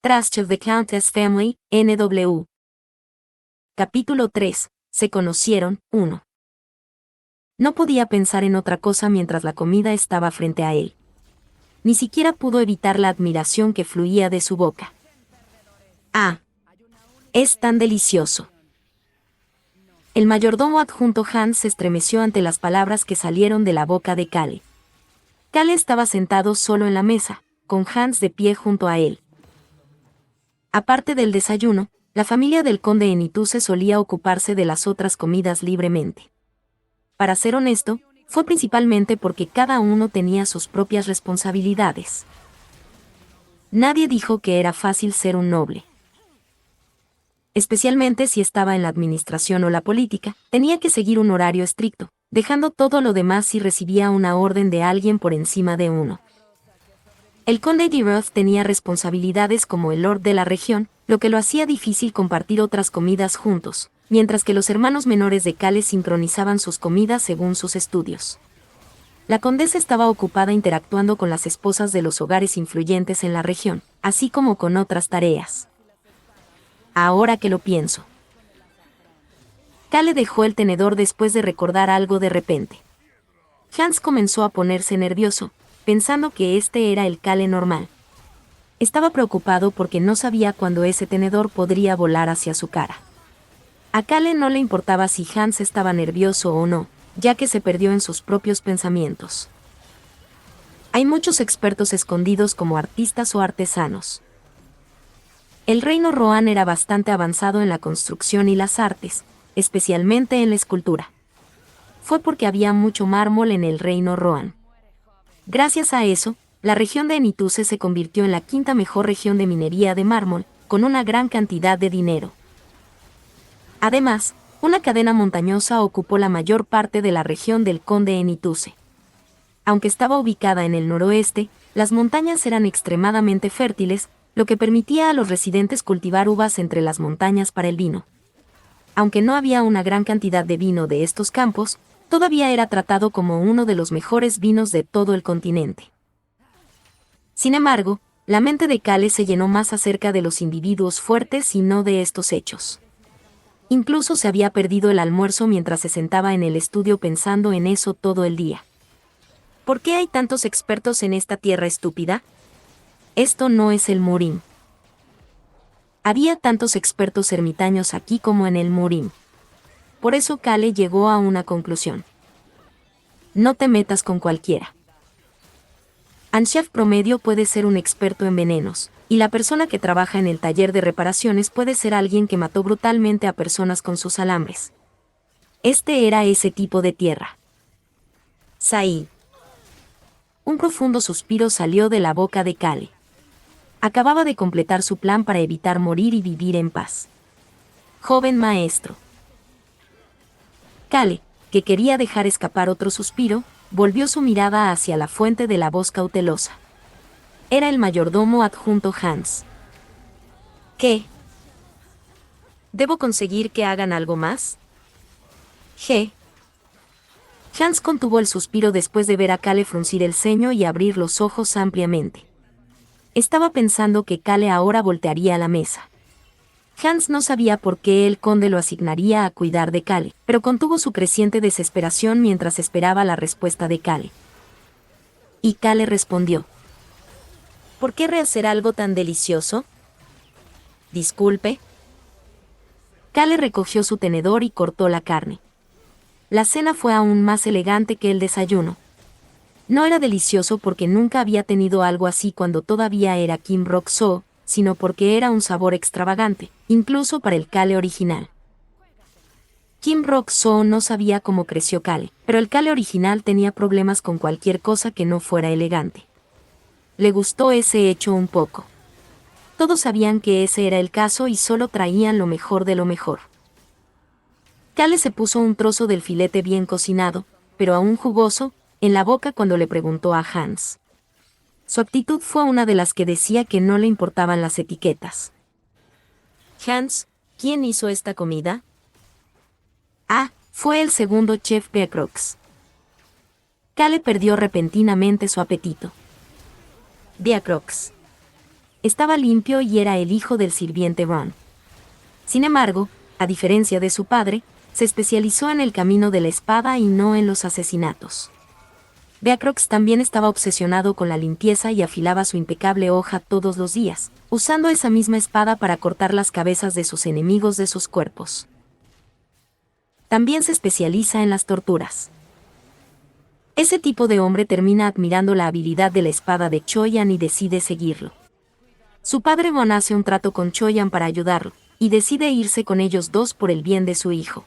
Trash of the Countess Family, NW. Capítulo 3. Se conocieron, 1. No podía pensar en otra cosa mientras la comida estaba frente a él. Ni siquiera pudo evitar la admiración que fluía de su boca. ¡Ah! Es tan delicioso. El mayordomo adjunto Hans se estremeció ante las palabras que salieron de la boca de Kalle. Kalle estaba sentado solo en la mesa, con Hans de pie junto a él. Aparte del desayuno, la familia del conde Enituse solía ocuparse de las otras comidas libremente. Para ser honesto, fue principalmente porque cada uno tenía sus propias responsabilidades. Nadie dijo que era fácil ser un noble. Especialmente si estaba en la administración o la política, tenía que seguir un horario estricto, dejando todo lo demás si recibía una orden de alguien por encima de uno. El conde de Roth tenía responsabilidades como el lord de la región, lo que lo hacía difícil compartir otras comidas juntos, mientras que los hermanos menores de Kalle sincronizaban sus comidas según sus estudios. La condesa estaba ocupada interactuando con las esposas de los hogares influyentes en la región, así como con otras tareas. Ahora que lo pienso. Kalle dejó el tenedor después de recordar algo de repente. Hans comenzó a ponerse nervioso, pensando que este era el Kalle normal. Estaba preocupado porque no sabía cuándo ese tenedor podría volar hacia su cara. A Kalle no le importaba si Hans estaba nervioso o no, ya que se perdió en sus propios pensamientos. Hay muchos expertos escondidos como artistas o artesanos. El reino Rohan era bastante avanzado en la construcción y las artes, especialmente en la escultura. Fue porque había mucho mármol en el reino Rohan. Gracias a eso, la región de Enituse se convirtió en la quinta mejor región de minería de mármol, con una gran cantidad de dinero. Además, una cadena montañosa ocupó la mayor parte de la región del conde Enituse. Aunque estaba ubicada en el noroeste, las montañas eran extremadamente fértiles, lo que permitía a los residentes cultivar uvas entre las montañas para el vino. Aunque no había una gran cantidad de vino de estos campos, todavía era tratado como uno de los mejores vinos de todo el continente. Sin embargo, la mente de Kalle se llenó más acerca de los individuos fuertes y no de estos hechos. Incluso se había perdido el almuerzo mientras se sentaba en el estudio pensando en eso todo el día. ¿Por qué hay tantos expertos en esta tierra estúpida? Esto no es el Murim. Había tantos expertos ermitaños aquí como en el Murim. Por eso Kalle llegó a una conclusión. No te metas con cualquiera. Anchef promedio puede ser un experto en venenos, y la persona que trabaja en el taller de reparaciones puede ser alguien que mató brutalmente a personas con sus alambres. Este era ese tipo de tierra. Said. Un profundo suspiro salió de la boca de Kalle. Acababa de completar su plan para evitar morir y vivir en paz. Joven maestro. Kalle, que quería dejar escapar otro suspiro, volvió su mirada hacia la fuente de la voz cautelosa. Era el mayordomo adjunto Hans. ¿Qué? ¿Debo conseguir que hagan algo más? ¿Qué? Hans contuvo el suspiro después de ver a Kalle fruncir el ceño y abrir los ojos ampliamente. Estaba pensando que Kalle ahora voltearía a la mesa. Hans no sabía por qué el conde lo asignaría a cuidar de Kalle, pero contuvo su creciente desesperación mientras esperaba la respuesta de Kalle. Y Kalle respondió. ¿Por qué rehacer algo tan delicioso? Disculpe. Kalle recogió su tenedor y cortó la carne. La cena fue aún más elegante que el desayuno. No era delicioso porque nunca había tenido algo así cuando todavía era Kim Rock-soo, sino porque era un sabor extravagante, incluso para el Kalle original. Kim Rock-soo no sabía cómo creció Kalle, pero el Kalle original tenía problemas con cualquier cosa que no fuera elegante. Le gustó ese hecho un poco. Todos sabían que ese era el caso y solo traían lo mejor de lo mejor. Kalle se puso un trozo del filete bien cocinado, pero aún jugoso, en la boca cuando le preguntó a Hans. Su actitud fue una de las que decía que no le importaban las etiquetas. Hans, ¿quién hizo esta comida? Ah, fue el segundo chef Beacrox. Kalle perdió repentinamente su apetito. Beacrox. Estaba limpio y era el hijo del sirviente Ron. Sin embargo, a diferencia de su padre, se especializó en el camino de la espada y no en los asesinatos. Beacrox también estaba obsesionado con la limpieza y afilaba su impecable hoja todos los días, usando esa misma espada para cortar las cabezas de sus enemigos de sus cuerpos. También se especializa en las torturas. Ese tipo de hombre termina admirando la habilidad de la espada de Choyan y decide seguirlo. Su padre Von hace un trato con Choyan para ayudarlo, y decide irse con ellos dos por el bien de su hijo.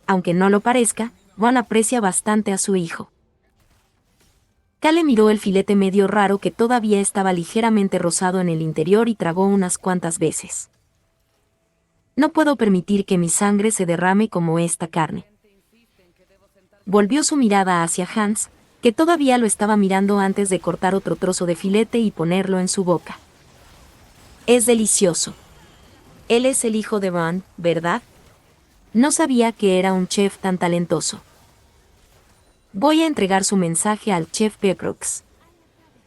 Aunque no lo parezca, Von aprecia bastante a su hijo. Kale miró el filete medio raro que todavía estaba ligeramente rosado en el interior y tragó unas cuantas veces. No puedo permitir que mi sangre se derrame como esta carne. Volvió su mirada hacia Hans, que todavía lo estaba mirando antes de cortar otro trozo de filete y ponerlo en su boca. Es delicioso. Él es el hijo de Ron, ¿verdad? No sabía que era un chef tan talentoso. Voy a entregar su mensaje al chef Beacrox.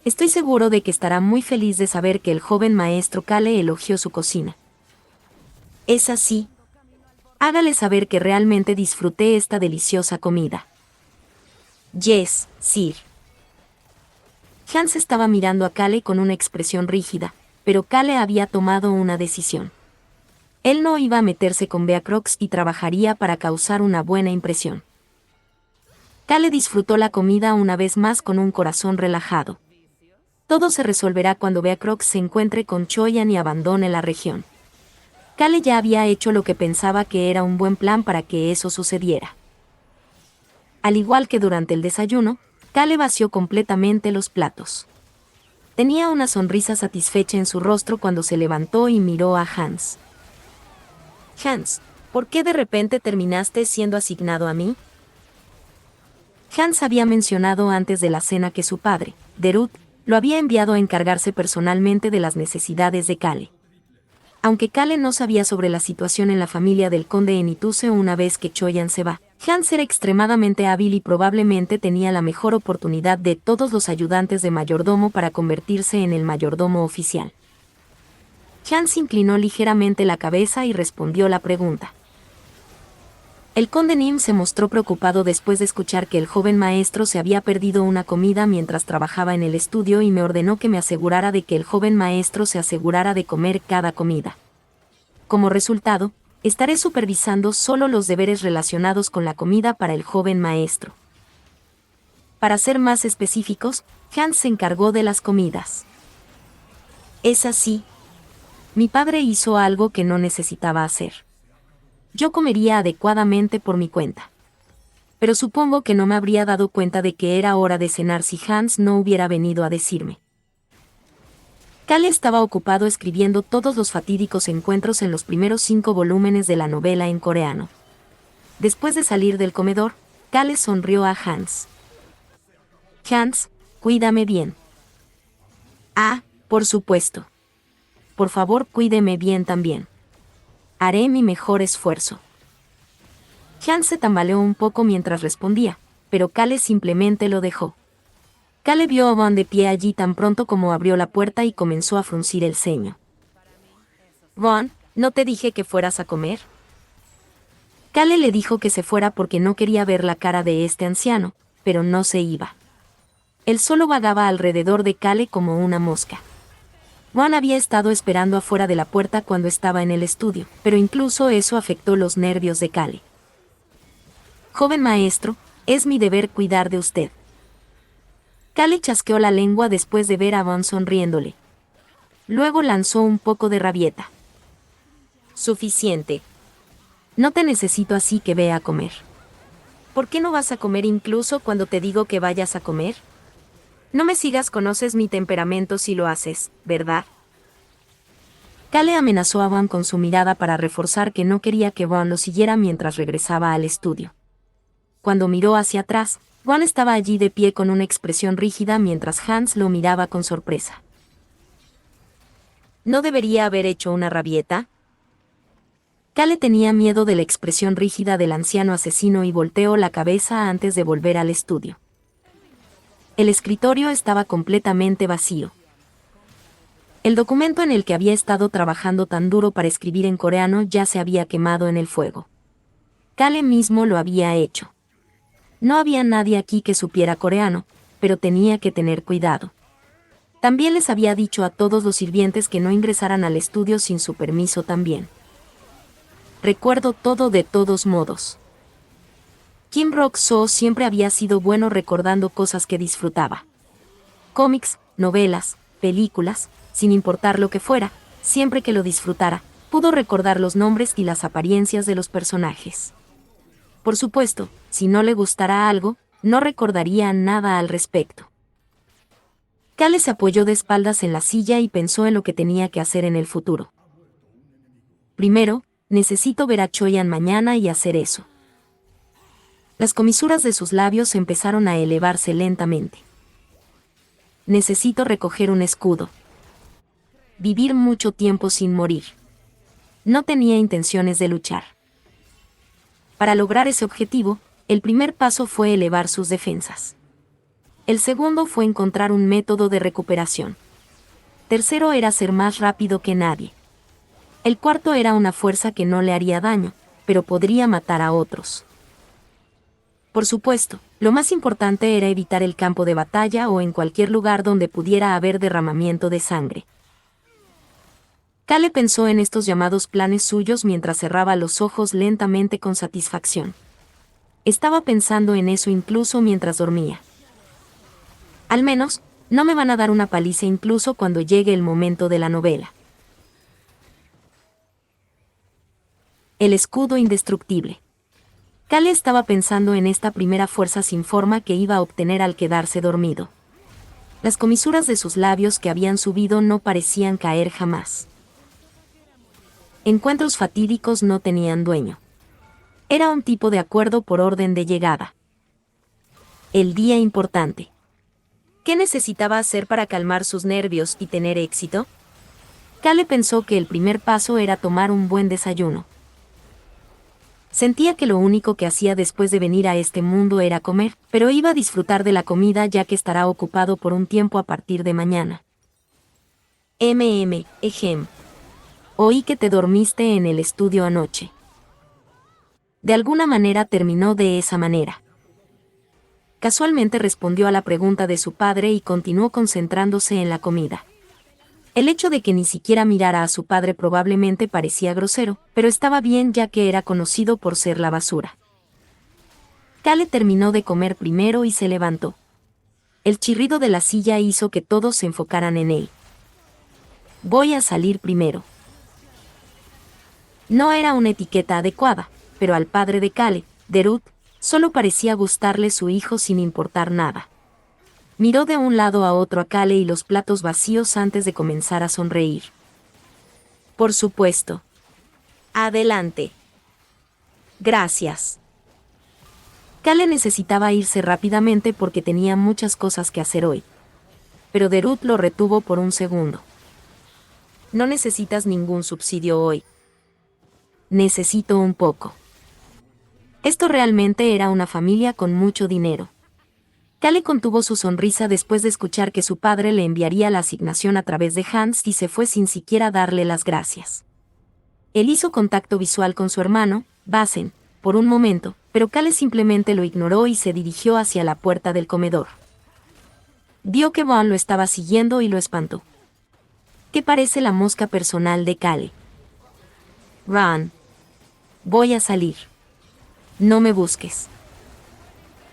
Estoy seguro de que estará muy feliz de saber que el joven maestro Kale elogió su cocina. Es así. Hágale saber que realmente disfruté esta deliciosa comida. Yes, sir. Hans estaba mirando a Kale con una expresión rígida, pero Kale había tomado una decisión. Él no iba a meterse con Beacrox y trabajaría para causar una buena impresión. Kale disfrutó la comida una vez más con un corazón relajado. Todo se resolverá cuando Beacrox se encuentre con Choyan y abandone la región. Kale ya había hecho lo que pensaba que era un buen plan para que eso sucediera. Al igual que durante el desayuno, Kale vació completamente los platos. Tenía una sonrisa satisfecha en su rostro cuando se levantó y miró a Hans. Hans, ¿por qué de repente terminaste siendo asignado a mí? Hans había mencionado antes de la cena que su padre, Derut, lo había enviado a encargarse personalmente de las necesidades de Kale. Aunque Kale no sabía sobre la situación en la familia del conde Enituse una vez que Choyan se va, Hans era extremadamente hábil y probablemente tenía la mejor oportunidad de todos los ayudantes de mayordomo para convertirse en el mayordomo oficial. Hans inclinó ligeramente la cabeza y respondió la pregunta. El conde Nim se mostró preocupado después de escuchar que el joven maestro se había perdido una comida mientras trabajaba en el estudio y me ordenó que me asegurara de que el joven maestro se asegurara de comer cada comida. Como resultado, estaré supervisando solo los deberes relacionados con la comida para el joven maestro. Para ser más específicos, Hans se encargó de las comidas. Es así. Mi padre hizo algo que no necesitaba hacer. Yo comería adecuadamente por mi cuenta. Pero supongo que no me habría dado cuenta de que era hora de cenar si Hans no hubiera venido a decirme. Kale estaba ocupado escribiendo todos los fatídicos encuentros en los primeros 5 volúmenes de la novela en coreano. Después de salir del comedor, Kale sonrió a Hans. Hans, cuídame bien. Ah, por supuesto. Por favor, cuídeme bien también. Haré mi mejor esfuerzo. Hans se tambaleó un poco mientras respondía, pero Kale simplemente lo dejó. Kale vio a Von de pie allí tan pronto como abrió la puerta y comenzó a fruncir el ceño. Von, ¿no te dije que fueras a comer? Kale le dijo que se fuera porque no quería ver la cara de este anciano, pero no se iba. Él solo vagaba alrededor de Kale como una mosca. Von había estado esperando afuera de la puerta cuando estaba en el estudio, pero incluso eso afectó los nervios de Kale. Joven maestro, es mi deber cuidar de usted. Kale chasqueó la lengua después de ver a Von sonriéndole. Luego lanzó un poco de rabieta. Suficiente. No te necesito así que ve a comer. ¿Por qué no vas a comer incluso cuando te digo que vayas a comer? No me sigas, conoces mi temperamento si lo haces, ¿verdad? Kale amenazó a Von con su mirada para reforzar que no quería que Von lo siguiera mientras regresaba al estudio. Cuando miró hacia atrás, Von estaba allí de pie con una expresión rígida mientras Hans lo miraba con sorpresa. ¿No debería haber hecho una rabieta? Kale tenía miedo de la expresión rígida del anciano asesino y volteó la cabeza antes de volver al estudio. El escritorio estaba completamente vacío. El documento en el que había estado trabajando tan duro para escribir en coreano ya se había quemado en el fuego. Kale mismo lo había hecho. No había nadie aquí que supiera coreano, pero tenía que tener cuidado. También les había dicho a todos los sirvientes que no ingresaran al estudio sin su permiso también. Recuerdo todo de todos modos. Kim Rok-soo siempre había sido bueno recordando cosas que disfrutaba. Cómics, novelas, películas, sin importar lo que fuera, siempre que lo disfrutara, pudo recordar los nombres y las apariencias de los personajes. Por supuesto, si no le gustara algo, no recordaría nada al respecto. Kale se apoyó de espaldas en la silla y pensó en lo que tenía que hacer en el futuro. Primero, necesito ver a Choyan mañana y hacer eso. Las comisuras de sus labios empezaron a elevarse lentamente. Necesito recoger un escudo. Vivir mucho tiempo sin morir. No tenía intenciones de luchar. Para lograr ese objetivo, el primer paso fue elevar sus defensas. El segundo fue encontrar un método de recuperación. Tercero era ser más rápido que nadie. El cuarto era una fuerza que no le haría daño, pero podría matar a otros. Por supuesto, lo más importante era evitar el campo de batalla o en cualquier lugar donde pudiera haber derramamiento de sangre. Kale pensó en estos llamados planes suyos mientras cerraba los ojos lentamente con satisfacción. Estaba pensando en eso incluso mientras dormía. Al menos, no me van a dar una paliza incluso cuando llegue el momento de la novela. El escudo indestructible. Kale estaba pensando en esta primera fuerza sin forma que iba a obtener al quedarse dormido. Las comisuras de sus labios que habían subido no parecían caer jamás. Encuentros fatídicos no tenían dueño. Era un tipo de acuerdo por orden de llegada. El día importante. ¿Qué necesitaba hacer para calmar sus nervios y tener éxito? Kale pensó que el primer paso era tomar un buen desayuno. Sentía que lo único que hacía después de venir a este mundo era comer, pero iba a disfrutar de la comida ya que estará ocupado por un tiempo a partir de mañana. Ejem. Oí que te dormiste en el estudio anoche. De alguna manera terminó de esa manera. Casualmente respondió a la pregunta de su padre y continuó concentrándose en la comida. El hecho de que ni siquiera mirara a su padre probablemente parecía grosero, pero estaba bien ya que era conocido por ser la basura. Kale terminó de comer primero y se levantó. El chirrido de la silla hizo que todos se enfocaran en él. Voy a salir primero. No era una etiqueta adecuada, pero al padre de Kale, Derut, solo parecía gustarle su hijo sin importar nada. Miró de un lado a otro a Kale y los platos vacíos antes de comenzar a sonreír. Por supuesto. Adelante. Gracias. Kale necesitaba irse rápidamente porque tenía muchas cosas que hacer hoy. Pero Derut lo retuvo por un segundo. No necesitas ningún subsidio hoy. Necesito un poco. Esto realmente era una familia con mucho dinero. Kale contuvo su sonrisa después de escuchar que su padre le enviaría la asignación a través de Hans y se fue sin siquiera darle las gracias. Él hizo contacto visual con su hermano, Basen, por un momento, pero Kale simplemente lo ignoró y se dirigió hacia la puerta del comedor. Vio que Vaughn lo estaba siguiendo y lo espantó. ¿Qué parece la mosca personal de Kale? Run. Voy a salir. No me busques.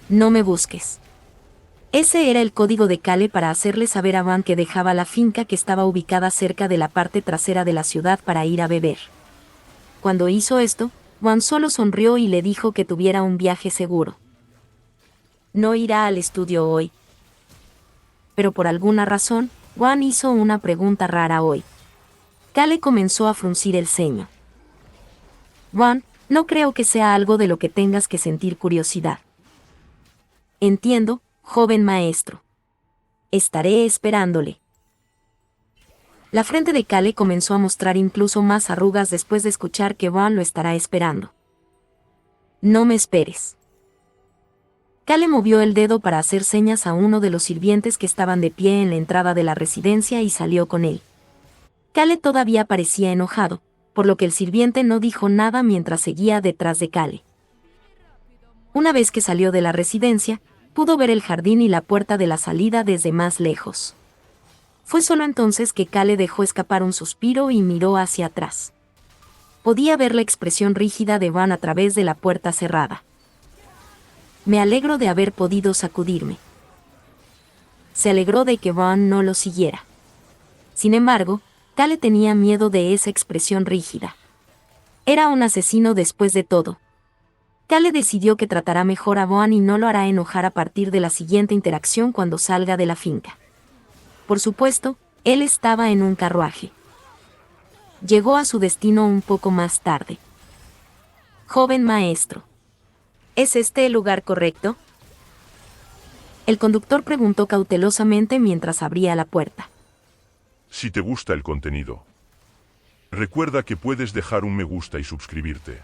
No me busques. Ese era el código de Kale para hacerle saber a Van que dejaba la finca que estaba ubicada cerca de la parte trasera de la ciudad para ir a beber. Cuando hizo esto, Van solo sonrió y le dijo que tuviera un viaje seguro. No irá al estudio hoy. Pero por alguna razón, Van hizo una pregunta rara hoy. Kale comenzó a fruncir el ceño. Van, no creo que sea algo de lo que tengas que sentir curiosidad. Entiendo, joven maestro. Estaré esperándole. La frente de Kale comenzó a mostrar incluso más arrugas después de escuchar que Vaughn lo estará esperando. No me esperes. Kale movió el dedo para hacer señas a uno de los sirvientes que estaban de pie en la entrada de la residencia y salió con él. Cale todavía parecía enojado, por lo que el sirviente no dijo nada mientras seguía detrás de Cale. Una vez que salió de la residencia, pudo ver el jardín y la puerta de la salida desde más lejos. Fue solo entonces que Cale dejó escapar un suspiro y miró hacia atrás. Podía ver la expresión rígida de Van a través de la puerta cerrada. Me alegro de haber podido sacudirme. Se alegró de que Van no lo siguiera. Sin embargo, Cale tenía miedo de esa expresión rígida. Era un asesino después de todo. Cale decidió que tratará mejor a Van y no lo hará enojar a partir de la siguiente interacción cuando salga de la finca. Por supuesto, él estaba en un carruaje. Llegó a su destino un poco más tarde. Joven maestro. ¿Es este el lugar correcto? El conductor preguntó cautelosamente mientras abría la puerta. Si te gusta el contenido, recuerda que puedes dejar un me gusta y suscribirte.